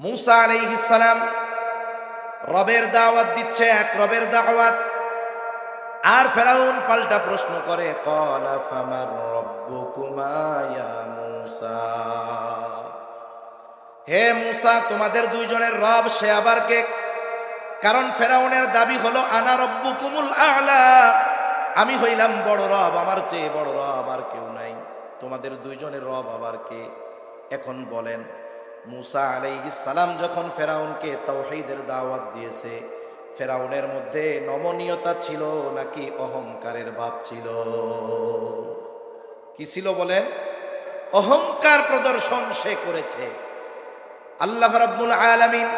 মুসা আলাইহিস সালাম রবের দাওয়াত দিচ্ছে, এক রবের দাওয়াত। আর ফেরাউন পাল্টা প্রশ্ন করে, ক্বালা ফামান রব্বুকুমা ইয়া মুসা। হে মুসা, তোমাদের দুইজনের রব সে আবার কে? কারণ ফেরাউনের দাবি হলো আনা রব্বুকুমুল আ'লা, আমি হইলাম বড় রব, আমার চেয়ে বড় রব আর কেউ নাই। তোমাদের দুইজনের রব আবার কে? এখন বলেন, মুসা আলাইহিস সালাম যখন ফেরাউনকে তাওহীদের দাওয়াত দিয়েছে, ফেরাউনের মধ্যে নমনীয়তা ছিল নাকি অহংকারের ভাব ছিল? কি ছিল বলেন? অহংকার প্রদর্শন সে করেছে। আল্লাহ রাব্বুল আলামিন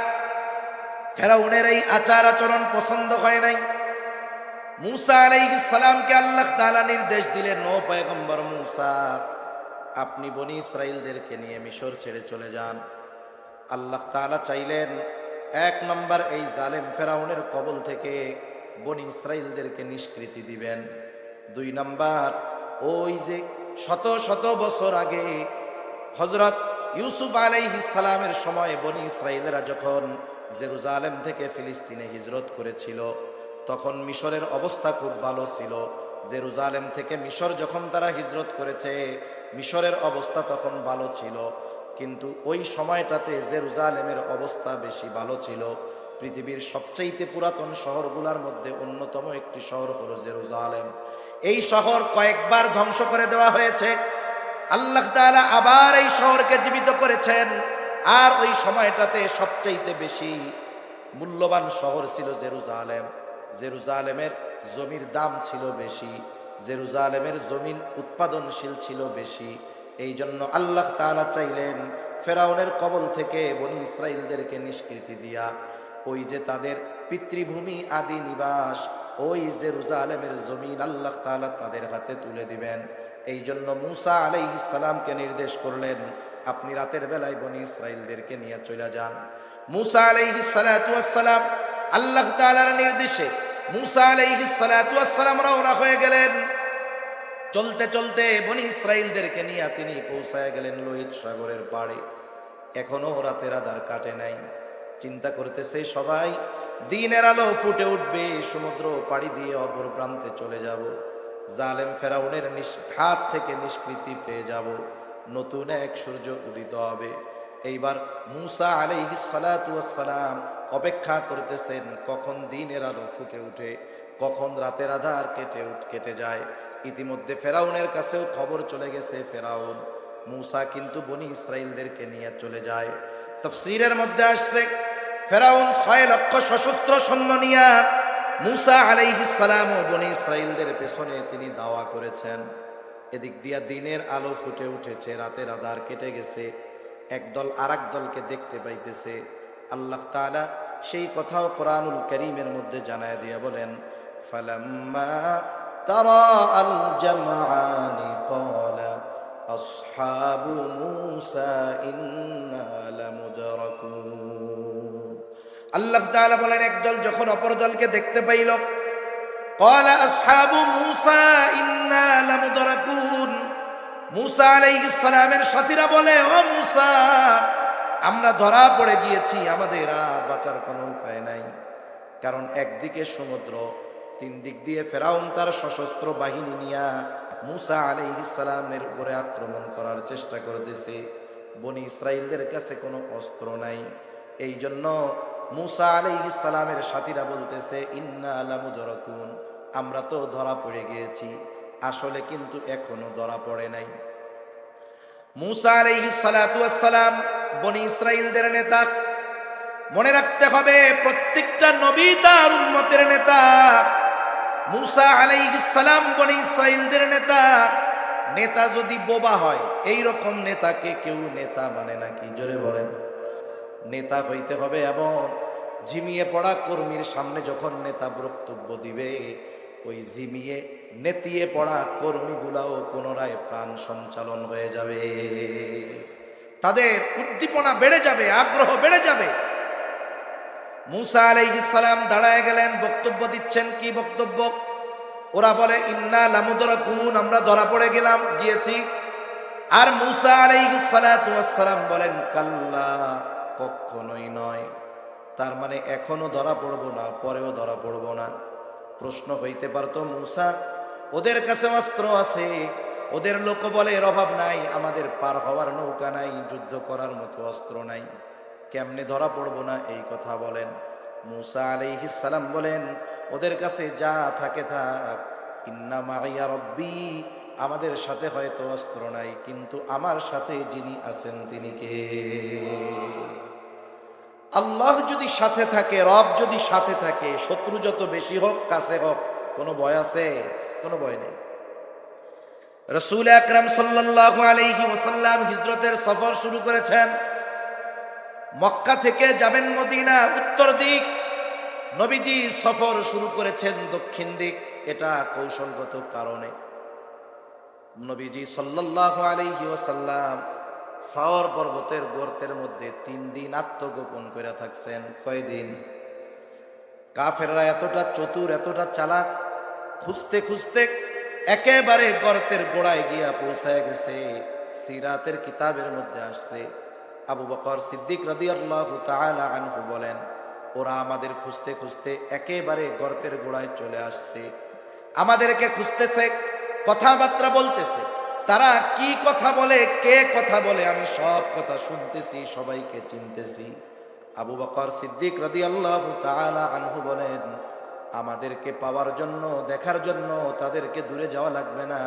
ফেরাউনের এই আচার আচরণ পছন্দ হয় নাই। মুসা আলাইহিস সালামকে আল্লাহ তাআলা নির্দেশ দিলেন, ও পয়গম্বর মুসা, আপনি বনি ইসরাইলদেরকে নিয়ে মিশর ছেড়ে চলে যান। আল্লাহ তাআলা চাইলেন এক নম্বর এই জালেম ফেরাউনের কবল থেকে বনি ইসরাইলদেরকে নিষ্কৃতি দিবেন। দুই নম্বর, ওই যে শত শত বছর আগে হযরত ইউসুফ আলাইহিস সালামের সময় বনি ইসরাইলেরা যখন জেরুজালেম থেকে ফিলিস্তিনে হিজরত করেছিল, তখন মিশরের অবস্থা খুব ভালো ছিল। জেরুজালেম থেকে মিশর যখন তারা হিজরত করেছে, মিশরের অবস্থা তখন ভালো ছিল, কিন্তু ওই সময়টাতে জেরুজালেমের অবস্থা বেশি ভালো ছিল। পৃথিবীর সবচাইতে পুরাতন শহরগুলোর মধ্যে অন্যতম একটি শহর হলো জেরুজালেম। এই শহর কয়েকবার ধ্বংস করে দেওয়া হয়েছে। আল্লাহ তাআলা আবার এই শহরকে জীবিত করেছেন। আর ওই সময়টাতে সবচাইতে বেশি মূল্যবান শহর ছিল জেরুজালেম। জেরুজালেমের জমির দাম ছিল বেশি, জেরুজালেমের জমিন উৎপাদনশীল ছিল বেশি। এই জন্য আল্লাহ তাআলা চাইলেন ফেরাউনের কবল থেকে বনি ইসরাইলদেরকে নিষ্কৃতি দিয়া ওই যে তাদের পিতৃভূমি আদি নিবাস, ওই জেরুজালেমের জমিন আল্লাহ তাআলা তাদের হাতে তুলে দিবেন। এই জন্য মুসা আলাইহিস সালামকে নির্দেশ করলেন, আপনি রাতের বেলায় বনি ইসরাইলদেরকে নিয়ে চলে যান। মুসা আলাইহিস সালাতু ওয়াস সালাম আল্লাহ তাআলার নির্দেশে মুসা আলাইহিস সালাতু ওয়াস সালাম রওনা হয়ে গেলেন। চলতে চলতে বনি ইসরাইলদেরকে নিয়ে তিনি পৌঁছায় গেলেন লোহিত সাগরের পাড়ে। এখনো রাতের আধার কাটে নাই। চিন্তা করতেছে সবাই, দিনের আলো ফুটে উঠবে, সমুদ্র পাড়ি দিয়ে অপর প্রান্তে চলে যাব, জালেম ফেরাউনের হাত থেকে নিষ্কৃতি পেয়ে যাব, নতুন এক সূর্য উদিত হবে। এইবার মুসা আলাইহিস সালাতু ওয়াস সালাম অপেক্ষা করতেছেন কখন দিনের আলো ফুটে উঠে, কখন রাতের আধার কেটে যায়। ইতিমধ্যে ফেরাউনের কাছেও খবর চলে গেছে, ফেরাউন মুসা কিন্তু বনি ইসরাইলদেরকে নিয়ে চলে যায়। তাফসীরের মধ্যে আসছে ফেরাউন 6 লক্ষ সশস্ত্র সৈন্য নিয়ে মুসা আলাইহিস সালাম ও বনি ইসরাইলদের পেছনে তিনি দাওয়া করেছেন। এদিক দিয়া দিনের আলো ফুটে উঠেছে, রাতের আধার কেটে গেছে, একদল আরেক দলকে দেখতে পাইতেছে। আল্লাহ তাআলা সেই কথাও কোরআনুল কারীমের মধ্যে জানায় দিয়া বলেন, ফালাম্মা তারা আল জামআনি ক্বালা আসহাবু মুসা ইন্না লামুদরাকুন। আল্লাহ তাআলা বলেন, একদল যখন অপর দলকে দেখতে পাইল, ক্বালা আসহাবু মুসা ইন্না লামুদরাকুন, মুসা আলাইহিস সালামের সাথীরা বলে, ও মুসা, আমরা ধরা পড়ে গিয়েছি, আমাদের আর বাঁচার কোনো উপায় নাই। কারণ একদিকে সমুদ্র, তিন দিক দিয়ে ফেরাউন তার সশস্ত্র বাহিনী নিয়ে মুসা আলাইহিস সালামের উপরে আক্রমণ করার চেষ্টা করতেছে। বনি ইসরাইলদের কাছে কোনো অস্ত্র নাই। এই জন্য মুসা আলাইহিস সালামের সাথীরা বলতেছে, ইন্না লামুদরাকুন, আমরা তো ধরা পড়ে গিয়েছি। আসলে কিন্তু এখনো ধরা পড়ে নাই। মুসা আলাইহিস সালাতু ওয়াস সালাম বনি ইসরাইলদের নেতা। মনে রাখতে হবে, প্রত্যেকটা নবী তার উম্মতের নেতা। মুসা আলাইহিস সালাম বনি ইসরাইলদের নেতা। নেতা যদি বোবা হয়, এই রকম নেতাকে কেউ নেতা মানে নাকি? জোরে বলেন। নেতা হইতে হবে এমন, ঝিমিয়ে পড়া কর্মীর সামনে যখন নেতা বক্তব্য দিবে, ওই ঝিমিয়ে নেতিয়ে পড়া কর্মীগুলাও পুনরায় প্রাণ সঞ্চালন হয়ে যাবে, তাদের উদ্দীপনা বেড়ে যাবে, আগ্রহ বেড়ে যাবে। মুসা আলাইহিস সালাম দাঁড়ায় গেলেন, বক্তব্য দিচ্ছেন। কি বক্তব্য? ওরা বলে, ইন্না লামুদরাকুন, আমরা ধরা পড়ে গিয়েছি। আর মুসা আলাইহিস সালাতু ওয়াস সালাম বলেন, কাল্লা কখনোই নয়। তার মানে এখনো ধরা পড়বো না, পরেও ধরা পড়বো না। প্রশ্ন হইতে পারতো, মূসা ওদের কাছে অস্ত্র আছে, ওদের লোকবলের অভাব নাই, আমাদের পার হওয়ার নৌকা নাই, যুদ্ধ করার মতো অস্ত্র নাই, কেমনে ধরা পড়বো না এই কথা বলেন? মূসা আলাইহিস সালাম বলেন, ওদের কাছে যা থাকে থাক, ইন্না মাইয়া রব্বি, আমাদের সাথে হয়তো অস্ত্র নাই, কিন্তু আমার সাথে যিনি আছেন তিনি কে? আল্লাহ যদি সাথে থাকে, রব যদি সাথে থাকে, শত্রু যত বেশি হোক কাছে হোক, কোনো ভয় আছে? কোনো ভয় নেই। রাসূল আকরাম সাল্লাল্লাহু আলাইহি ওয়াসাল্লাম হিজরতের সফর শুরু করেছেন। মক্কা থেকে যাবেন মদিনা, উত্তর দিক। নবীজি সফর শুরু করেছেন দক্ষিণ দিক। এটা কৌশলগত কারণে। নবীজি সাল্লাল্লাহু আলাইহি ওয়াসাল্লাম সাওর পর্বতের গর্তের মধ্যে 3 দিন আত্মগোপন করে থাকছেন। কয়দিন? কাফেররা এতটা চতুর, এতটা চালাক, খুঁজতে খুঁজতে একেবারে গর্তের গোড়ায় গিয়া পৌঁছায় গেছে। সিরাতের কিতাবের মধ্যে আসছে, আবু বকর সিদ্দিক রাদিয়াল্লাহু তাআলা আনহু বলেন, ওরা আমাদের খুঁজতে খুঁজতে একেবারে গর্তের গোড়ায় চলে আসছে। আমাদেরকে খুঁজতেছে, কথাবার্তা বলতেছে। তারা কি কথা বলে, কে কথা বলে, আমি সব কথা শুনতেছি, সবাইকে চিনতেছি। আবু বকর সিদ্দিক রাদিয়াল্লাহু তাআলা আনহু বলেন, আমাদেরকে পাওয়ার জন্য, দেখার জন্য তাদেরকে দূরে যাওয়া লাগবে না।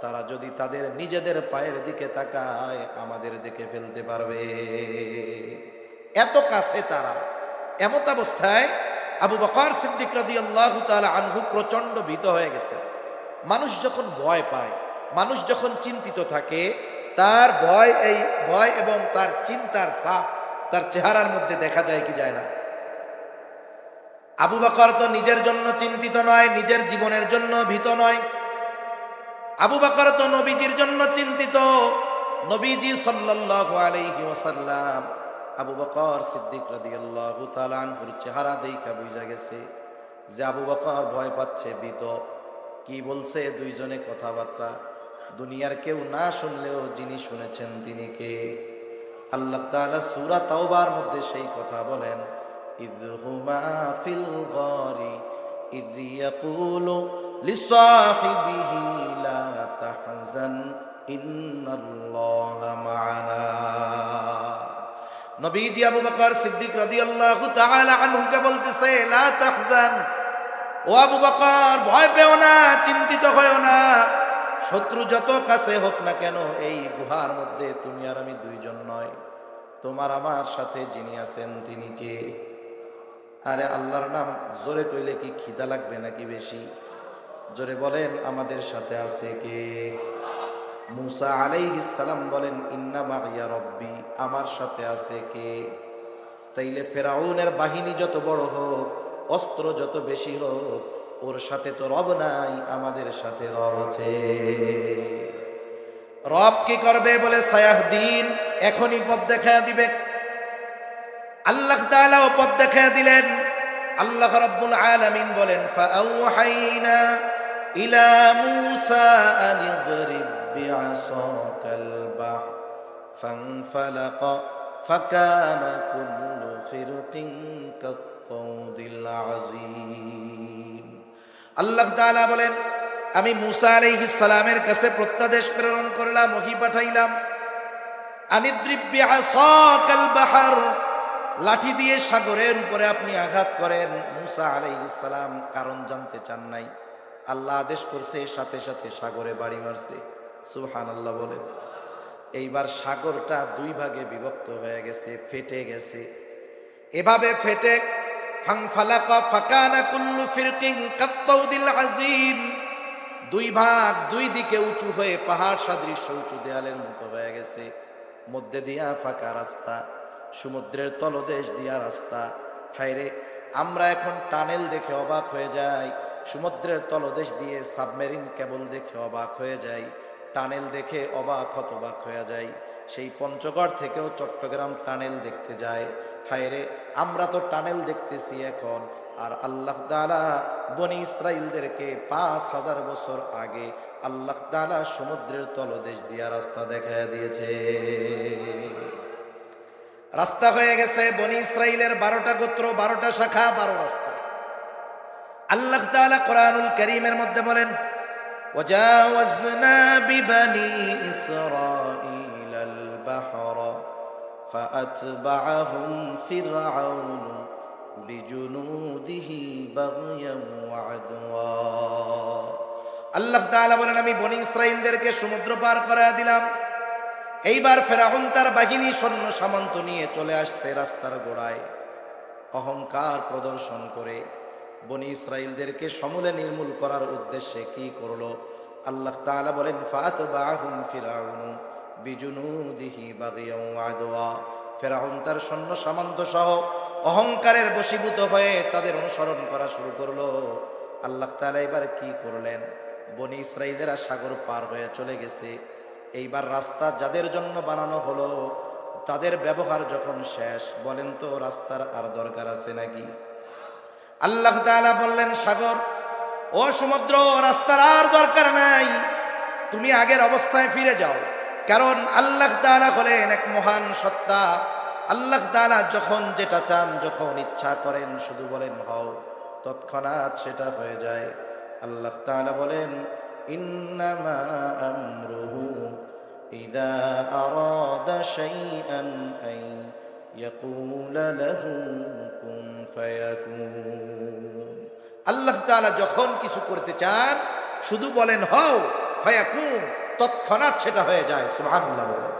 তারা যদি তাদের নিজেদের পায়ের দিকে তাকায়, আমাদের দেখে ফেলতে পারবে। এত কাছে তারা। এমত অবস্থায় আবু বকর সিদ্দিক রাদিয়াল্লাহু তাআলা আনহু প্রচন্ড ভীত হয়ে গেছে। মানুষ যখন ভয় পায়, মানুষ যখন চিন্তিত থাকে, তার ভয় এবং তার চিন্তার ছাপ তার চেহারার মধ্যে দেখা যায় কি যায় না? আবু বকর তো নিজের জন্য চিন্তিত নয়, নিজের জীবনের জন্য ভীত নয়। আবু বকর তো নবীজির জন্য চিন্তিত। নবীজি সাল্লাল্লাহু আলাইহি ওয়াসাল্লাম আবু বকর সিদ্দিক রাদিয়াল্লাহু তাআলা আনহুর চেহারা দেখে বুঝা গেছে যে আবু বকর ভয় পাচ্ছে, ভীত। কি বলছে দুইজনে কথাবার্তা, দুনিয়ার কেউ না শুনলেও যিনি শুনেছেন তিনি কে? আল্লাহ তাআলা সূরা তাওবার মধ্যে সেই কথা বলেন, ইয হুমা ফিল গারি ইয ইয়াকুলু লিসাহিবিহি লা তাহজান ইন্নাল্লাহা মা'ানা। নবীজি আবু বকর সিদ্দিক রাদিয়াল্লাহু তাআলা আনহুকে বলতেছে, লা তাহজান, ও আবু বকর ভয় পেও না, চিন্তিত হয়ো না। শত্রু যত কাছে হোক না কেন, এই গুহার মধ্যে তুমি আর আমি দুইজন নয়, তোমার আমার সাথে যিনি আছেন তিনি কে? আরে আল্লাহর নাম জোরে কইলে কি খিদা লাগবে নাকি বেশি? জোরে বলেন, আমাদের সাথে আছে কে? মূসা আলাইহিস সালাম বলেন, ইন্না মাইয়া রব্বি, আমার সাথে আছে কে? তাইলে ফেরাউনের বাহিনী যত বড় হোক, অস্ত্র যত বেশি হোক, ওর সাথে তো রব নাই, আমাদের সাথে রব আছে। রব কি করবে? বলে সায়াহদিন, এখনই পথ দেখায়া দিবে। আল্লাহ তাআলা ও পথ দেখায়া দিলেন। আল্লাহ রাব্বুল আলামিন বলেন, ফাআওহাইনা ইলা মূসা আন ইদরিব বিআসাকাল বাহর ফানফালাকা ফাকানা কুল্লু ফিরকিন কাত-তাউদিল আযীম। আল্লাহ তাআলা বলেন, আমি মূসা আলাইহিস সালামের কাছে প্রত্যাদেশ প্রেরণ করলাম, ওহী পাঠাইলাম। আনিদ্রিব বিআসাকাল বাহর, লাঠি দিয়ে সাগরের উপরে আপনি আঘাত করেন। মূসা আলাইহিস সালাম কারণ জানতে চান নাই, আল্লাহ আদেশ করছে, সাথে সাথে সাগরে বাড়ি মারছে। সুবহানাল্লাহ বলেন। এইবার সাগরটা দুই ভাগে বিভক্ত হয়ে গেছে, ফেটে গেছে। এভাবে ফেটে ফানফালাকা ফাকানা কুল্লু ফিরকিন কাত-তাউদিল আযীম, দুই ভাগ, দুই দিকে উঁচু হয়ে পাহাড় সাদৃশ্য উঁচু দেয়ালের মতো হয়ে গেছে। মধ্যে দিয়া ফাঁকা রাস্তা, সমুদ্রের তলদেশ দিয়া রাস্তা। হায়রে, আমরা এখন টানেল দেখে অবাক হয়ে যাই, সমুদ্রের তলদেশ দিয়ে সাবমেরিন কেবল দেখে অবাক হয়ে যাই, টানেল দেখে অবাক হতবাক হয়ে যাই। সেই পঞ্চগড় থেকেও চট্টগ্রাম টানেল দেখতে যায়। হায়রে, আমরা তো টানেল দেখতেছি এখন, আর আল্লাহ তাআলা বনি ইসরাইলদেরকে 5000 বছর আগে আল্লাহ তাআলা সমুদ্রের তলদেশ দিয়া রাস্তা দেখায় দিয়েছে। রাস্তা হয়ে গেছে বনি ইসরাইলের 12টা গোত্র, 12টা শাখা, 12 রাস্তা। আল্লাহ তাআলা কোরআনুল কারীমের মধ্যে বলেন, وجاوزنا ببني إسرائيل البحر فأتبعهم فرعون بجنوده بغيا وعدوا। আল্লাহ তাআলা বলেন, আমি বনি ইসরাইলদেরকে সমুদ্র পার করায় দিলাম। এইবার ফেরাউন তার বাহিনী সৈন্য সামন্ত নিয়ে চলে আসছে রাস্তার গোড়ায়। অহংকার প্রদর্শন করে বনি ইসরাইলদেরকে সমূলে নির্মূল করার উদ্দেশ্যে কি করলো? আল্লাহ তাআলা বলেন, ফাতবাহুম ফিরাউন বিজুনুদিহি বাগিয়াও আদওয়া। ফেরাউন তার সৈন্য সামন্ত সহ অহংকারের বশীভূত হয়ে তাদের অনুসরণ করা শুরু করলো। আল্লাহ তাআলা এবার কি করলেন? বনি ইসরাইলেরা সাগর পার হয়ে চলে গেছে। এইবার রাস্তা যাদের জন্য বানানো হলো তাদের ব্যবহার যখন শেষ, বলেন তো রাস্তার আর দরকার আছে নাকি? আল্লাহ তাআলা বললেন, সাগর ও সমুদ্র, রাস্তার আর দরকার নাই, তুমি আগের অবস্থায় ফিরে যাও। কারণ আল্লাহ তাআলা হলেন এক মহান সত্তা। আল্লাহ তাআলা যখন যেটা চান, যখন ইচ্ছা করেন, শুধু বলেন হও, তৎক্ষণাৎ সেটা হয়ে যায়। আল্লাহ তাআলা বলেন, ইন্নামা আমরুহু ইযা আরাদা শাইআন আন ইয়াকুলা লাহু কুন ফায়াকুন। আল্লাহ তাআলা যখন কিছু করতে চান শুধু বলেন হও, ফায়াকুন, তৎক্ষণাৎ সেটা হয়ে যায়। সুবহানাল্লাহ বলেন।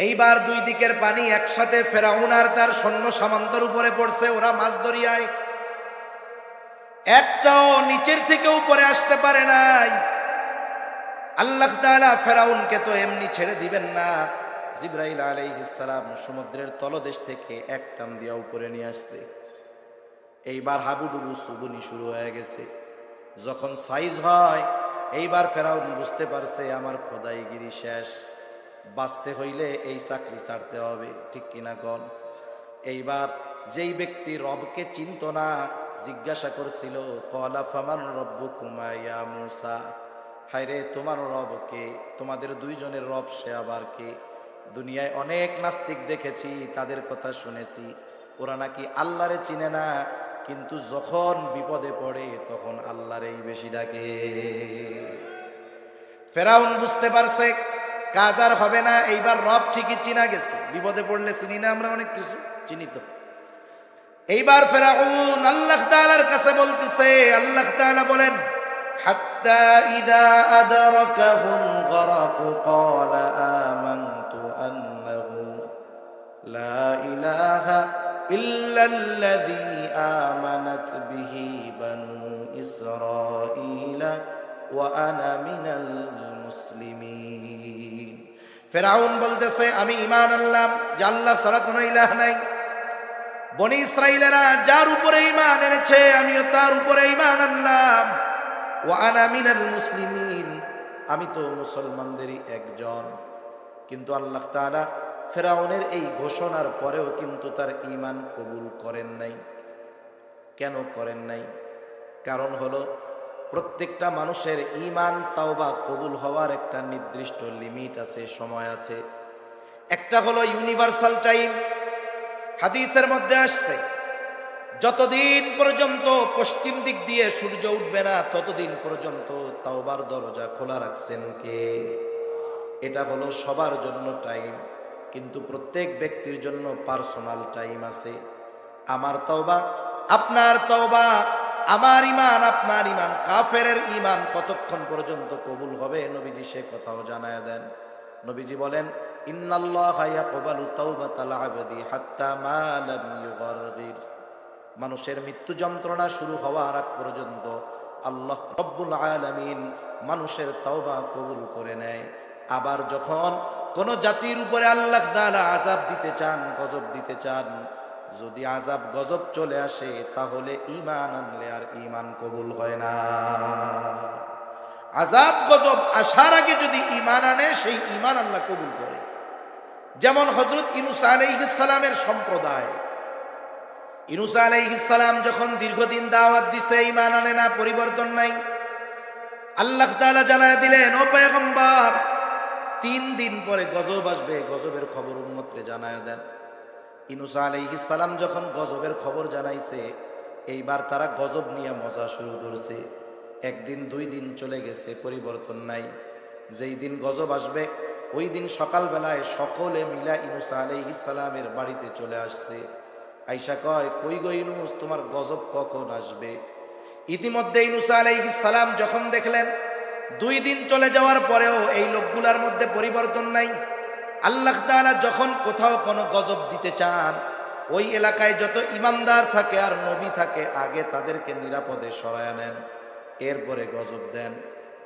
এইবার দুই দিকের পানি একসাথে ফেরাউন আর তার সৈন্য সামন্তর উপরে পড়ছে। ওরা মাছ দরিয়ায়, একটাও নিচের থেকে উপরে আসতে পারে নাই। আল্লাহ তাআলা ফেরাউনকে তো এমনি ছেড়ে দিবেন না। জিবরাইল আলাইহিস সালাম সমুদ্রের তলদেশ থেকে এক টান দিয়া উপরে নিয়ে আসছে। এইবার হাবুডুবু সুবুনি শুরু হয়ে গেছে। যখন সাইজ হয়, এইবার ফেরাউন বুঝতে পারছে আমার খোদাইগিরি শেষ, বাঁচতে হইলে এই চাকরি ছাড়তে হবে। ঠিক কিনা কন? এইবার যেই ব্যক্তি রবকে চিনত না, জিজ্ঞাসা করছিল, ক্বালা ফামান রব্বুকুমা ইয়া মূসা, হায়রে তোমার রব কে? তোমাদের দুইজনের রব সে আবার কে? দুনিয়ায় অনেক নাস্তিক দেখেছি, তাদের কথা শুনেছি, ওরা নাকি আল্লাহরে চিনে না, কিন্তু যখন বিপদে পড়ে তখন আল্লাহরেই বেশি ডাকে। ফেরাউন বুঝতে পারছে কাজ আর হবে না। এইবার রব ঠিকই চিনা গেছে, বিপদে পড়লে চিনি না আমরা অনেক কিছু, চিনি তো। এইবার ফেরাউন আল্লাহ তাআলার কাছে বলতেছে, আল্লাহ তাআলা বলেন, হাত্তা ইযা আদরাকাহুল গরাক ক্বালা আমানতু আন্নাহু লা ইলাহা ইল্লাল্লাযী আমানাত বিহি বানু ইসরাঈলা ওয়া আনা মিনাল মুসলিমিন। ফেরাউন বলতেছে, আমি ঈমান আনলাম যে আল্লাহ ছাড়া কোনো ইলাহ নাই। বনি ইসরাইলেরা যার উপরে ঈমান এনেছে আমিও তার উপরে ঈমান আনলাম। ওয়া আনা মিনাল মুসলিমিন, আমি তো মুসলমানদেরই একজন। কিন্তু আল্লাহ তাআলা ফেরাউনের এই ঘোষণার পরেও কিন্তু তার ঈমান কবুল করেন নাই। কেন করেন নাই? কারণ হলো প্রত্যেকটা মানুষের ঈমান তাওবা কবুল হওয়ার একটা নির্দিষ্ট লিমিট আছে, সময় আছে। একটা হলো ইউনিভার্সাল টাইম। হাদিসের মধ্যে আসছে, যতদিন পর্যন্ত পশ্চিম দিক দিয়ে সূর্য উঠবে না ততদিন পর্যন্ত তাওবার দরজা খোলা রাখছেন কে? এটা হলো সবার জন্য টাইম, কিন্তু প্রত্যেক ব্যক্তির জন্য পার্সোনাল টাইম আছে। আমার তওবা, আপনার তওবা, আমার ঈমান, আপনার ঈমান, কাফেরের ঈমান কতক্ষণ পর্যন্ত কবুল হবে নবীজি সে কথাও জানায় দেন। নবীজি বলেন, ইন্নাল্লাহা ইয়াকবালু তাওবাতাল আবদি হাত্তা মা লাম ইউগারগির। মানুষের মৃত্যু যন্ত্রণা শুরু হওয়ার আগ পর্যন্ত আল্লাহ রব্বুল আলামিন মানুষের তওবা কবুল করে নেয়। আবার যখন কোন জাতির উপরে আল্লাহ তাআলা আযাব দিতে চান, গজব দিতে চান, যদি আযাব গজব চলে আসে তাহলে ঈমান আনলে আর ঈমান কবুল হয় না। আযাব গজব আসার আগে যদি ঈমান আনে সেই ঈমান আল্লাহ কবুল করে। যেমন হযরত ইউনূস আলাইহিস সালামের সম্প্রদায়, ইউনূস আলাইহিস সালাম যখন দীর্ঘদিন দাওয়াত দিছে, ঈমান আনে না, পরিবর্তন নাই। আল্লাহ তাআলা জানায় দিলেন, ও পয়গম্বর, 3 দিন পরে গজব আসবে, গজবের খবর উম্মতরে জানায় দেন। ইউনূস আলাইহিস সালাম যখন গজবের খবর জানাইছে, এইবার তারা গজব নিয়ে মজা শুরু করছে। 1 দিন 2 দিন চলে গেছে, পরিবর্তন নাই। যেই দিন গজব আসবে ওই দিন সকালবেলায় সকলে মিলা ইউনূস আলাইহিস সালামের বাড়িতে চলে আসছে। আয়েশা কয়, কই গো ইউনূস, তোমার গজব কখন আসবে? ইতিমধ্যে ইউনূস আলাইহিস সালাম যখন দেখলেন 2 দিন চলে যাওয়ার পরেও এই লোকগুলার মধ্যে পরিবর্তন নাই, আল্লাহ তাআলা যখন কোথাও কোনো গজব দিতে চান, ওই এলাকায় যত ইমানদার থাকে আর নবী থাকে, আগে তাদেরকে নিরাপদে সরায় নেন, এরপরে গজব দেন।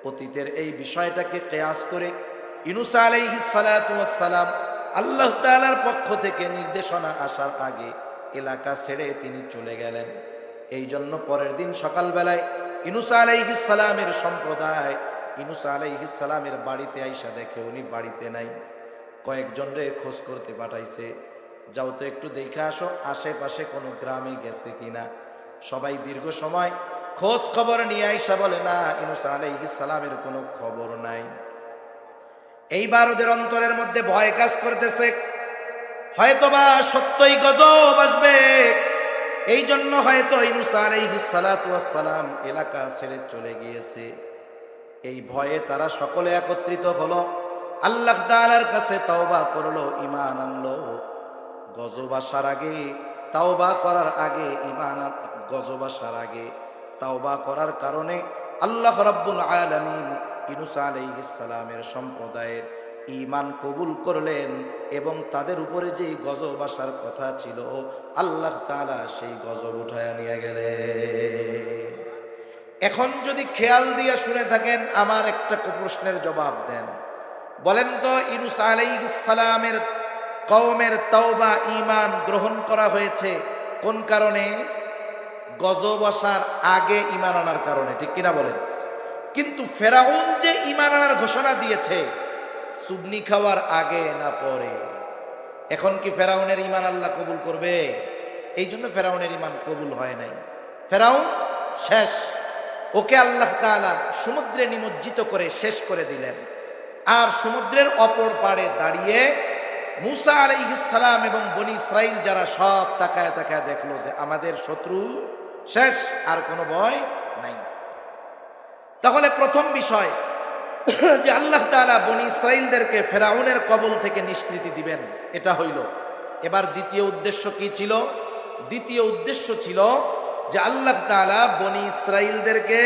অতীতের এই বিষয়টাকে কিয়াস করে ইউনূস আলাইহিস সালাতু ওয়াস সালাম আল্লাহ তাআলার পক্ষ থেকে নির্দেশনা আসার আগে এলাকা ছেড়ে তিনি চলে গেলেন। এই জন্য পরের দিন সকালবেলায় ইউনূস আলাইহিস সালামের সম্প্রদায় ইউনূস আলাইহিস সালামের বাড়িতে আইসা দেখে উনি বাড়িতে নাই। কয়েকজন রে খোঁজ করতে পাঠাইছে, যাও তো একটু দেখে আসো আশেপাশে কোনো গ্রামে গেছে কিনা। সবাই দীর্ঘ সময় খোঁজ খবর নিয়ে আইসা বলে, না, ইউনূস আলাইহিস সালামের কোনো খবর নাই। এইবার ওদের অন্তরের মধ্যে ভয় কাজ করতেছে, হয়তোবা সত্যই গজব আসবে। এই জন্য হয়তো ইউনূস আলাইহিস সালাতু ওয়াস সালাম এলাকা ছেড়ে চলে গিয়েছে। এই ভয়ে তারা সকলে একত্রিত হলো, আল্লাহ তাআলার কাছে তওবা করলো, ঈমান আনলো। গজব আসার আগে তওবা করার আগে গজব আসার আগে তওবা করার কারণে আল্লাহ রাব্বুল আলামিন ইউনূস আলাইহিস সালামের সম্প্রদায়ের ঈমান কবুল করলেন এবং তাদের উপরে যেই গজব আসার কথা ছিল আল্লাহ তাআলা সেই গজব উঠায়া নিয়ে গেলেন। এখন যদি খেয়াল দিয়ে শুনে থাকেন, আমার একটা প্রশ্নের জবাব দেন। বলেন তো, ইউনূস আলাইহিস সালামের কওমের তওবা ঈমান গ্রহণ করা হয়েছে কোন কারণে? গজব আসার আগে ঈমান আনার কারণে, ঠিক কিনা বলেন? কিন্তু ফেরাউন যে ঈমান আনার ঘোষণা দিয়েছে, চুবনি খাওয়ার আগে না পরে? এখন কি ফেরাউনের ঈমান আল্লাহ কবুল করবে? এই জন্য ফেরাউনের ঈমান কবুল হয় নাই। ফেরাউন শেষ, ওকে আল্লাহ তাআলা সমুদ্রে নিমজ্জিত করে শেষ করে দিলেন। আর সমুদ্রের অপর পাড়ে দাঁড়িয়ে মূসা আলাইহিস সালাম এবং বনি ইসরাইল যারা সব তাকায় তাকায় দেখলো যে আমাদের শত্রু শেষ, আর কোনো ভয় নাই। তাহলে প্রথম বিষয় যে আল্লাহ তাআলা বনি ইসরাইলদেরকে ফেরাউনের কবল থেকে নিষ্কৃতি দিবেন, এটা হইল। এবার দ্বিতীয় উদ্দেশ্য কি ছিল? দ্বিতীয় উদ্দেশ্য ছিল যে আল্লাহ তাআলা বনি ইসরাইলদেরকে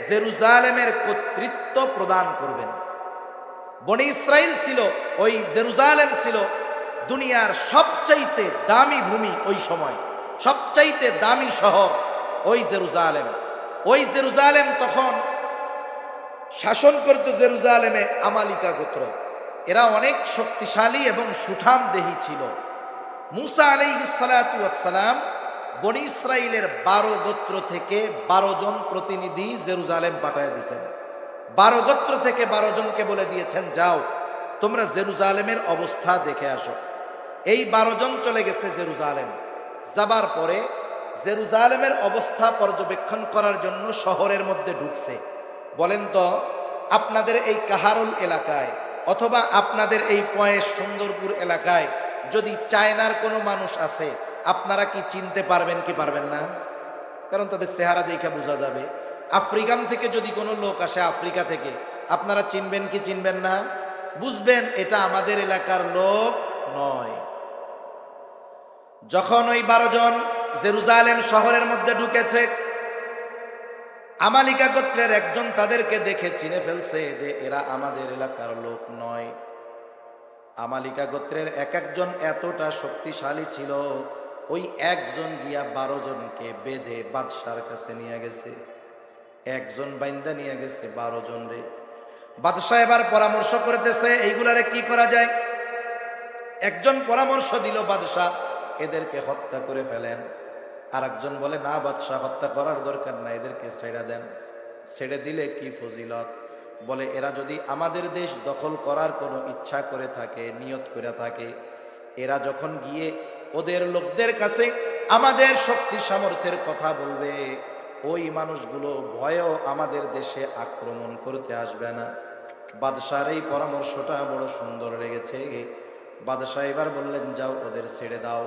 জেরুজালেমের কর্তৃত্ব প্রদান করবেন। বনি ইসরাইল ছিল, ওই জেরুজালেম ছিল দুনিয়ার সবচাইতে দামি ভূমি, ওই সময় সবচাইতে দামি শহর ওই জেরুজালেম। ওই জেরুজালেম তখন শাসন করত জেরুজালেমে আমালিকা গোত্র। এরা অনেক শক্তিশালী এবং সুঠাম দেহী ছিল। মূসা আলাইহিস সালাতু ওয়াস সালাম বনি ইসরাইলের 12 গোত্র থেকে 12 জন প্রতিনিধি জেরুজালেম পাঠিয়ে দিয়েছেন। 12 গোত্র থেকে 12 জনকে বলে দিয়েছেন, যাও তোমরা জেরুজালেমের অবস্থা দেখে আসো। এই 12 জন চলে গেছে জেরুজালেম। যাবার পরে জেরুজালেমের অবস্থা পর্যবেক্ষণ করার জন্য শহরের মধ্যে ঢুকছে। বলেন তো, আপনাদের এই কাহারুল এলাকায় অথবা আপনাদের এই পয়েস সুন্দরপুর এলাকায় যদি চায়নার কোনো মানুষ আছে, আপনারা কি চিনতে পারবেন কি পারবেন না? কারণ তাদের চেহারা দেখে বোঝা যাবে। আফ্রিকান থেকে যদি কোনো লোক আসে, আফ্রিকা থেকে, আপনারা চিনবেন কি চিনবেন না? বুঝবেন এটা আমাদের এলাকার লোক নয়। যখন ওই 12 জন জেরুজালেম শহরের মধ্যে ঢুকেছে, আমালিকা গোত্রের একজন তাদেরকে দেখে চিনে ফেলছে যে এরা আমাদের এলাকার লোক নয়। আমালিকা গোত্রের এক একজন এতটা শক্তিশালী ছিল, ওই একজন গিয়া 12 জনকে বেঁধে বাদশার কাছে নিয়ে গেছে। একজন বাইন্দা নিয়ে গেছে 12 জন রে। বাদশা এবার পরামর্শ করতেছে এইগুলারে কি করা যায়। একজন পরামর্শ দিল বাদশা, এদেরকে হত্যা করে ফেলেন। আর একজন বলে, না বাদশা, হত্যা করার দরকার না, এদেরকে ছেড়ে দেন। ছেড়ে দিলে কি ফজিলত? বলে, এরা যদি আমাদের দেশ দখল করার কোনো ইচ্ছা করে থাকে, নিয়ত করে থাকে, এরা যখন গিয়ে ওদের লোকদের কাছে আমাদের শক্তি সামর্থ্যের কথা বলবে, ওই মানুষগুলো ভয়েও আমাদের দেশে আক্রমণ করতে আসবে না। বাদশার এই পরামর্শটা বড় সুন্দর লেগেছে। বাদশাহ এবার বললেন, যাও ওদের ছেড়ে দাও।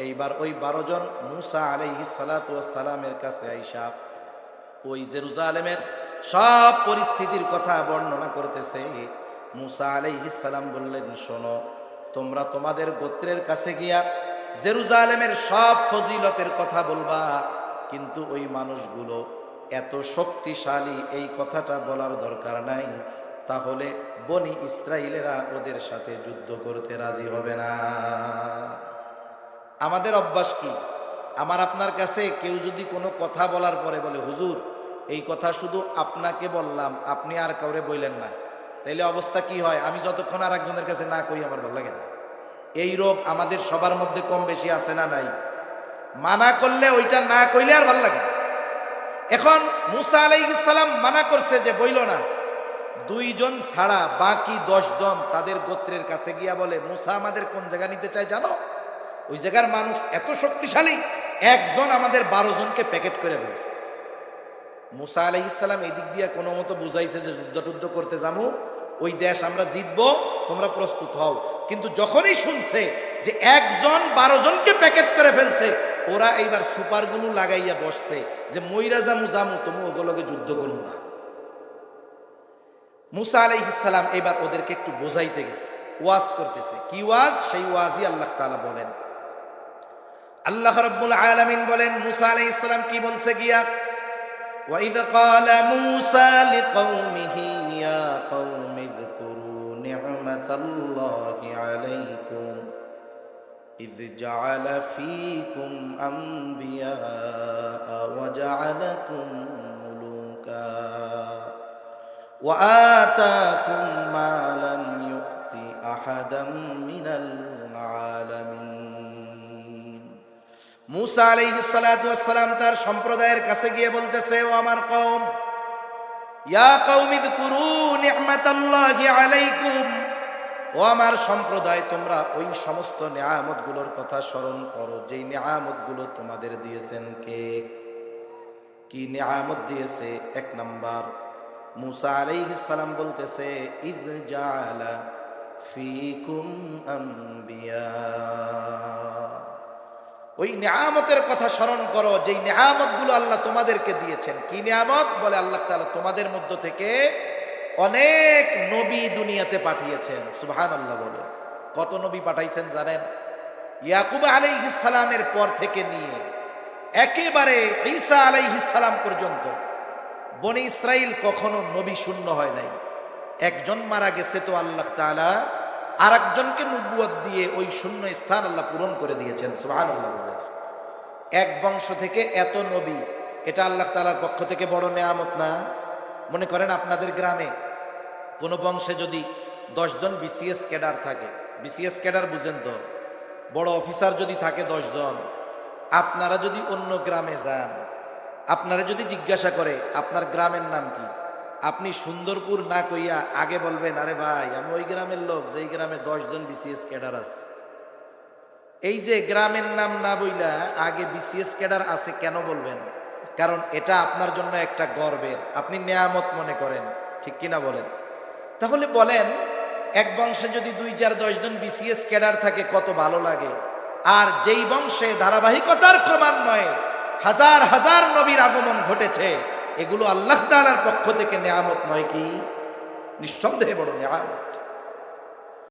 এইবার ওই 12 জন মুসা আলাইহিস সালাতু ওয়াস সালামের কাছে আইসা ওই জেরুজালেমের সব পরিস্থিতির কথা বর্ণনা করতেছে। মুসা আলাইহিস সালাম বললেন, শোনো, তোমরা তোমাদের গোত্রের কাছে গিয়া জেরুজালেমের সব ফজিলতের কথা বলবা, কিন্তু ওই মানুষগুলো এত শক্তিশালী এই কথাটা বলার দরকার নাই, তাহলে বনি ইসরাইলেরা ওদের সাথে যুদ্ধ করতে রাজি হবে না। আমাদের অভ্যাস কি? আমার আপনার কাছে কেউ যদি কোনো কথা বলার পরে বলে, হুজুর এই কথা শুধু আপনাকে বললাম, আপনি আর কাউরে বললেন না, তাইলে অবস্থা কি হয়? আমি যতক্ষণ আর একজনের কাছে না কই আমার ভালো লাগে না। এই রোগ আমাদের সবার মধ্যে কম বেশি আছে না নাই? মানা করলে ওইটা না কইলে আর ভালো লাগে না। এখন মুসা আলাইহিস সালাম মানা করছে যে বইল না, 2 জন ছাড়া বাকি 10 জন তাদের গোত্রের কাছে গিয়া বলে, মুসা আমাদের কোন জায়গা নিতে চায় জানো? ওই জায়গার মানুষ এত শক্তিশালী, একজন আমাদের 12 জনকে প্যাকেট করে ফেলছে। মুসা আলাইহিস সালাম এই দিক দিয়ে কোনো মতো বুঝাইছে যে যুদ্ধ করতে যাবো, ওই দেশ আমরা জিতবো, তোমরা প্রস্তুত হও। কিন্তু যখনই শুনছে যে একজন 12 জনকে প্যাকেট করে ফেলছে, ওরা এইবার সুপারগুলো লাগাইয়া বসছে যে মইরা জামু তুমি ওগুলোকে যুদ্ধ করবো না। মুসা আলাইহিস সালাম এবার ওদেরকে একটু বোঝাইতে গেছে, ওয়াজ করতেছে। কি ওয়াজ? সেই ওয়াজই আল্লাহ তাআলা বলেন। আল্লাহ রাব্বুল আলামিন বলেন, মুসা আলাইহিস সালাম কি বলছে গিয়া, وَإِذْ قَالَ مُوسَى لِقَوْمِهِ يَا قَوْمِ اذْكُرُوا نِعْمَةَ اللَّهِ عَلَيْكُمْ إِذْ جَعَلَ فِيكُمْ أَنْبِيَاءَ وَجَعَلَكُمْ مُلُوكًا وَآتَاكُمْ مَا لَمْ يُؤْتِ أَحَدًا مِنَ الْعَالَمِينَ। মুসা আলাইহিস সালাতু ওয়াস সালাম তার সম্প্রদায়ের কাছে গিয়ে বলতেছে, ও আমার কওম, ইয়া কওমি যকুরু নি'মাতাল্লাহি আলাইকুম, ও আমার সম্প্রদায়, তোমরা ওই সমস্ত নিয়ামতগুলোর কথা স্মরণ করো যেই নিয়ামতগুলো তোমাদের দিয়েছেন কে। কি নিয়ামত দিয়েছে? 1 নাম্বার, মুসা আলাইহিস সালাম বলতেছে, ইয জাআলা ফীকুম আম্বিয়া, ওই নিয়ামতের কথা স্মরণ করো যেই নিয়ামতগুলো আল্লাহ তোমাদেরকে দিয়েছেন। কি নিয়ামত? বলে আল্লাহ তাআলা তোমাদের মধ্য থেকে অনেক নবী দুনিয়াতে পাঠিয়েছেন। সুবহানাল্লাহ বলে। কত নবী পাঠাইছেন জানেন? ইয়াকুব আলাইহিস সালামের পর থেকে নিয়ে একেবারে ঈসা আলাইহিস সালাম পর্যন্ত বনি ইসরাইল কখনো নবী শূন্য হয় নাই। একজন মারা গেছে তো আল্লাহ তাআলা আরেকজনকে নবুয়ত দিয়ে ওই শূন্য স্থান আল্লাহ পূরণ করে দিয়েছেন। সুবহানাল্লাহ বলেন। এক বংশ থেকে এত নবী, এটা আল্লাহ তাআলার পক্ষ থেকে বড় নেয়ামত না? মনে করেন আপনাদের গ্রামে কোনো বংশে যদি 10 জন বিসিএস ক্যাডার থাকে, বিসিএস ক্যাডার বুঝেন তো, বড় অফিসার যদি থাকে 10 জন, আপনারা যদি অন্য গ্রামে যান, আপনারা যদি জিজ্ঞাসা করে আপনার গ্রামের নাম কি, আপনি সুন্দরপুর না কইয়া আগে বলবেন, আরে ভাই আমি ওই গ্রামের লোক যেই গ্রামে 10 জন বিসিএস ক্যাডার আছে। এই যে গ্রামের নাম না বইলা আগে বিসিএস ক্যাডার আছে কেন বলবেন? কারণ এটা আপনার জন্য একটা গর্বের, আপনি নেয়ামত মনে করেন, ঠিক কিনা বলেন? তাহলে বলেন, এক বংশে যদি 2, 4, 10 জন বিসিএস ক্যাডার থাকে কত ভালো লাগে। আর যেই বংশে ধারাবাহিকতার ক্রমান্বয়ে হাজার হাজার নবীর আগমন ঘটেছে, এগুলো আল্লাহ তাআলার পক্ষ থেকে নেয়ামত নয় কি? নিঃসন্দেহে বড় নেয়ামত।